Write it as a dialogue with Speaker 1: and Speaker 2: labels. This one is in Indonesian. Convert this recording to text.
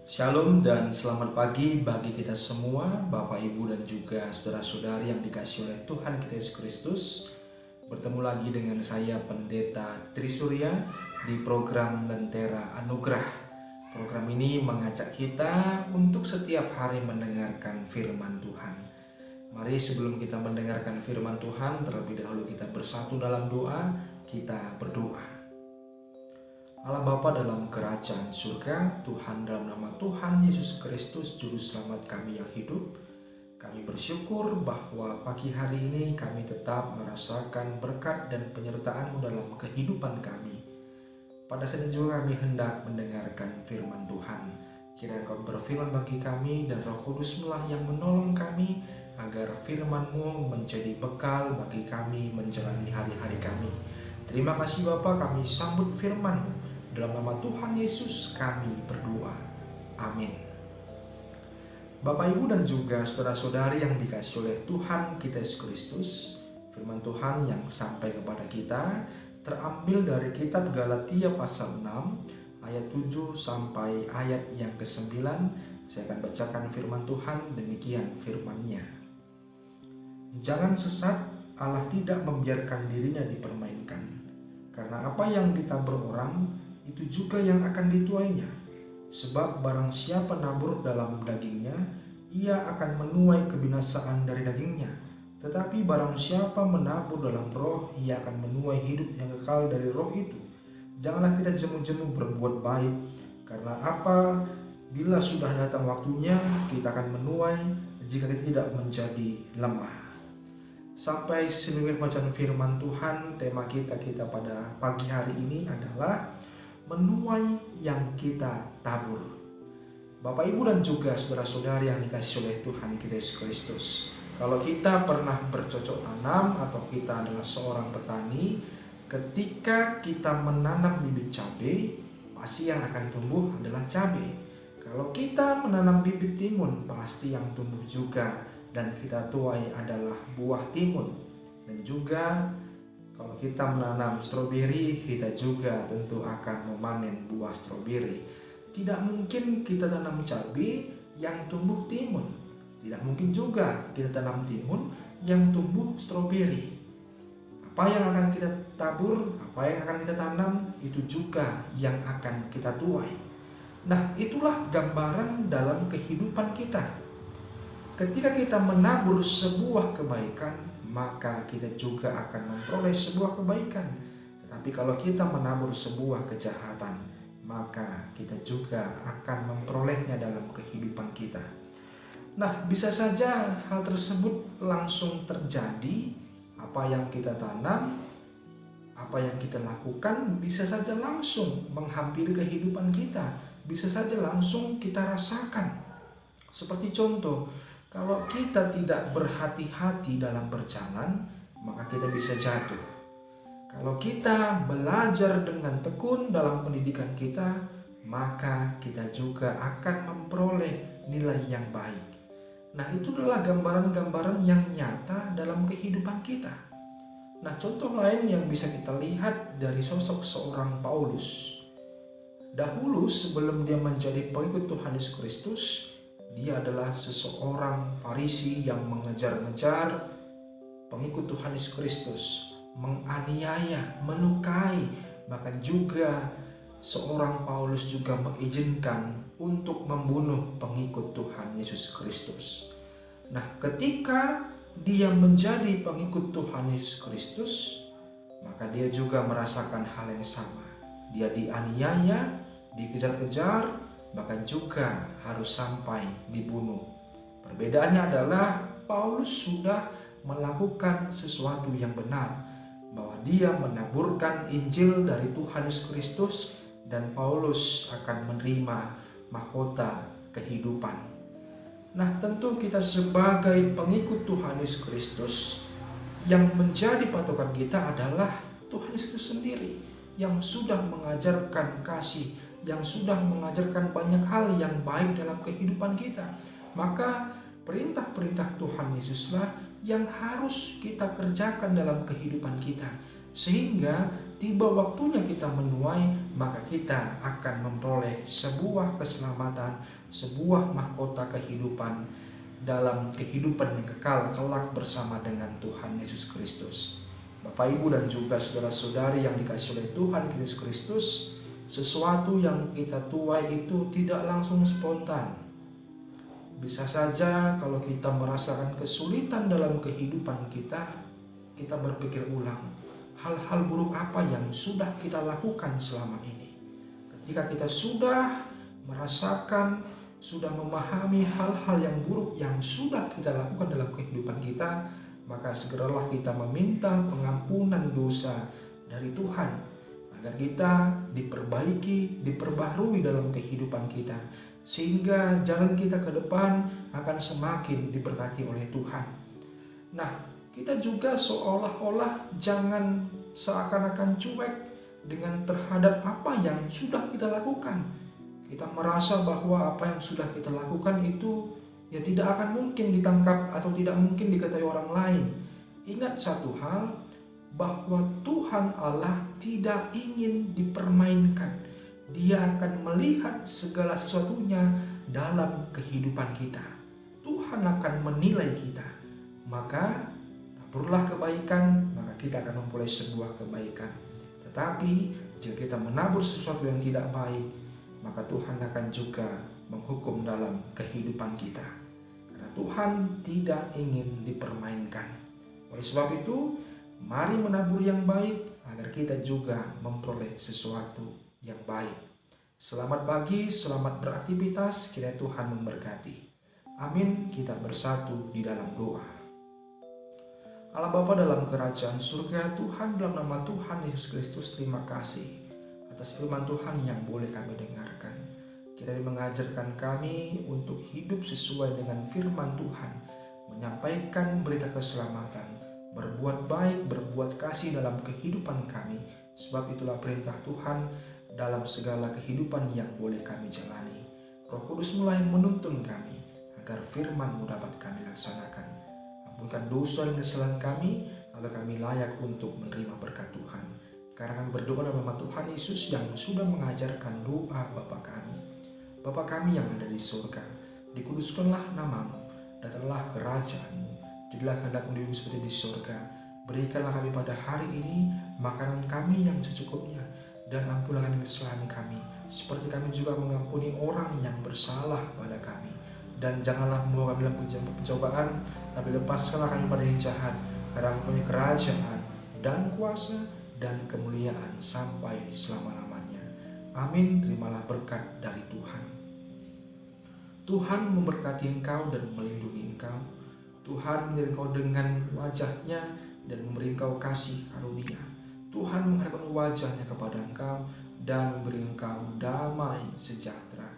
Speaker 1: Shalom dan selamat pagi bagi kita semua, Bapak, Ibu, dan juga saudara-saudari yang dikasihi oleh Tuhan kita Yesus Kristus. Bertemu lagi dengan saya Pendeta Trisurya di program Lentera Anugerah. Program ini mengajak kita untuk setiap hari mendengarkan firman Tuhan. Mari sebelum kita mendengarkan firman Tuhan, terlebih dahulu kita bersatu dalam doa, kita berdoa. Allah Bapa dalam kerajaan surga, Tuhan dalam nama Tuhan Yesus Kristus Juru Selamat kami yang hidup, kami bersyukur bahwa pagi hari ini kami tetap merasakan berkat dan penyertaan-Mu dalam kehidupan kami. Pada saat ini juga kami hendak mendengarkan firman Tuhan. Kiranya Engkau berfirman bagi kami dan Roh Kudus-Mu yang menolong kami agar firman-Mu menjadi bekal bagi kami menjalani hari-hari kami. Terima kasih Bapa, kami sambut firman-Mu. Dalam nama Tuhan Yesus kami berdoa. Amin. Bapak, Ibu, dan juga saudara-saudari yang dikasihi oleh Tuhan kita Yesus Kristus, firman Tuhan yang sampai kepada kita terambil dari kitab Galatia pasal 6 ayat 7 sampai ayat yang ke-9. Saya akan bacakan firman Tuhan, demikian firman-Nya. Jangan sesat, Allah tidak membiarkan dirinya dipermainkan. Karena apa yang ditabur orang, itu juga yang akan dituainya. Sebab barang siapa nabur dalam dagingnya, ia akan menuai kebinasaan dari dagingnya. Tetapi barang siapa menabur dalam roh, ia akan menuai hidup yang kekal dari roh itu. Janganlah kita jemu-jemu berbuat baik, karena apa? Bila sudah datang waktunya, kita akan menuai jika kita tidak menjadi lemah. Sampai sebelum bacaan firman Tuhan, tema kita pada pagi hari ini adalah menuai yang kita tabur. Bapak, Ibu, dan juga saudara-saudari yang dikasihi oleh Tuhan kita Yesus Kristus, kalau kita pernah bercocok tanam atau kita adalah seorang petani, ketika kita menanam bibit cabai, pasti yang akan tumbuh adalah cabai. Kalau kita menanam bibit timun, pasti yang tumbuh juga dan kita tuai adalah buah timun. Dan juga kalau kita menanam stroberi, kita juga tentu akan memanen buah stroberi. Tidak mungkin kita tanam cabai yang tumbuh timun. Tidak mungkin juga kita tanam timun yang tumbuh stroberi. Apa yang akan kita tabur, apa yang akan kita tanam, itu juga yang akan kita tuai. Nah, itulah gambaran dalam kehidupan kita. Ketika kita menabur sebuah kebaikan, maka kita juga akan memperoleh sebuah kebaikan. Tetapi kalau kita menabur sebuah kejahatan, maka kita juga akan memperolehnya dalam kehidupan kita. Nah, bisa saja hal tersebut langsung terjadi. Apa yang kita tanam, apa yang kita lakukan bisa saja langsung menghampiri kehidupan kita. Bisa saja langsung kita rasakan. Seperti contoh, kalau kita tidak berhati-hati dalam berjalan, maka kita bisa jatuh. Kalau kita belajar dengan tekun dalam pendidikan kita, maka kita juga akan memperoleh nilai yang baik. Nah, itu adalah gambaran-gambaran yang nyata dalam kehidupan kita. Nah, contoh lain yang bisa kita lihat dari sosok seorang Paulus. Dahulu sebelum dia menjadi pengikut Tuhan Yesus Kristus, dia adalah seseorang Farisi yang mengejar-ngejar pengikut Tuhan Yesus Kristus, menganiaya, melukai, bahkan juga seorang Paulus juga mengizinkan untuk membunuh pengikut Tuhan Yesus Kristus. Nah, ketika dia menjadi pengikut Tuhan Yesus Kristus, maka dia juga merasakan hal yang sama. Dia dianiaya, dikejar-kejar, bahkan juga harus sampai dibunuh. Perbedaannya adalah Paulus sudah melakukan sesuatu yang benar, bahwa dia menaburkan Injil dari Tuhan Yesus Kristus dan Paulus akan menerima mahkota kehidupan. Nah, tentu kita sebagai pengikut Tuhan Yesus Kristus, yang menjadi patokan kita adalah Tuhan Yesus sendiri yang sudah mengajarkan kasih, yang sudah mengajarkan banyak hal yang baik dalam kehidupan kita. Maka perintah-perintah Tuhan Yesuslah yang harus kita kerjakan dalam kehidupan kita, sehingga tiba waktunya kita menuai, maka kita akan memperoleh sebuah keselamatan, sebuah mahkota kehidupan dalam kehidupan yang kekal kelak bersama dengan Tuhan Yesus Kristus. Bapak, Ibu, dan juga saudara-saudari yang dikasihi oleh Tuhan Yesus Kristus, sesuatu yang kita tuai itu tidak langsung spontan. Bisa saja kalau kita merasakan kesulitan dalam kehidupan kita berpikir ulang, hal-hal buruk apa yang sudah kita lakukan selama ini. Ketika kita sudah merasakan, sudah memahami hal-hal yang buruk yang sudah kita lakukan dalam kehidupan kita, maka segeralah kita meminta pengampunan dosa dari Tuhan agar kita diperbaiki, diperbaharui dalam kehidupan kita, sehingga jalan kita ke depan akan semakin diberkati oleh Tuhan. Nah, kita juga seolah-olah jangan seakan-akan cuek dengan terhadap apa yang sudah kita lakukan. Kita merasa bahwa apa yang sudah kita lakukan itu ya tidak akan mungkin ditangkap atau tidak mungkin diketahui orang lain. Ingat satu hal, bahwa Tuhan Allah tidak ingin dipermainkan. Dia akan melihat segala sesuatunya dalam kehidupan kita. Tuhan akan menilai kita. Maka taburlah kebaikan, maka kita akan memperoleh sebuah kebaikan. Tetapi jika kita menabur sesuatu yang tidak baik, maka Tuhan akan juga menghukum dalam kehidupan kita. Karena Tuhan tidak ingin dipermainkan. Oleh sebab itu, mari menabur yang baik agar kita juga memperoleh sesuatu yang baik. Selamat pagi, selamat beraktivitas, kiranya Tuhan memberkati. Amin. Kita bersatu di dalam doa. Allah Bapa dalam kerajaan surga, Tuhan, dalam nama Tuhan Yesus Kristus, terima kasih atas firman Tuhan yang boleh kami dengarkan. Kiranya mengajarkan kami untuk hidup sesuai dengan firman Tuhan, menyampaikan berita keselamatan, berbuat baik, berbuat kasih dalam kehidupan kami. Sebab itulah perintah Tuhan dalam segala kehidupan yang boleh kami jalani. Roh Kudus mulai menuntun kami agar firman-Mu dapat kami laksanakan. Ampunkan dosa dan kesalahan kami agar kami layak untuk menerima berkat Tuhan. Karena kami berdoa dalam nama Tuhan Yesus yang sudah mengajarkan doa Bapa kami. Bapa kami yang ada di surga, dikuduskanlah nama-Mu, datanglah kerajaan-Mu, jadilah kehendak-Mu di bumi seperti di surga. Berikanlah kami pada hari ini makanan kami yang secukupnya, dan ampunlah kesalahan kami, seperti kami juga mengampuni orang yang bersalah pada kami. Dan janganlah membawa kami dalam pencobaan, tapi lepaskanlah kami pada yang jahat, karena Engkau kerajaan dan kuasa dan kemuliaan sampai selama-lamanya. Amin. Terimalah berkat dari Tuhan. Tuhan memberkati engkau dan melindungi engkau. Tuhan menyertai engkau dengan wajah-Nya dan memberi engkau kasih karunia. Tuhan menghadapkan wajah-Nya kepada engkau dan memberi engkau damai sejahtera.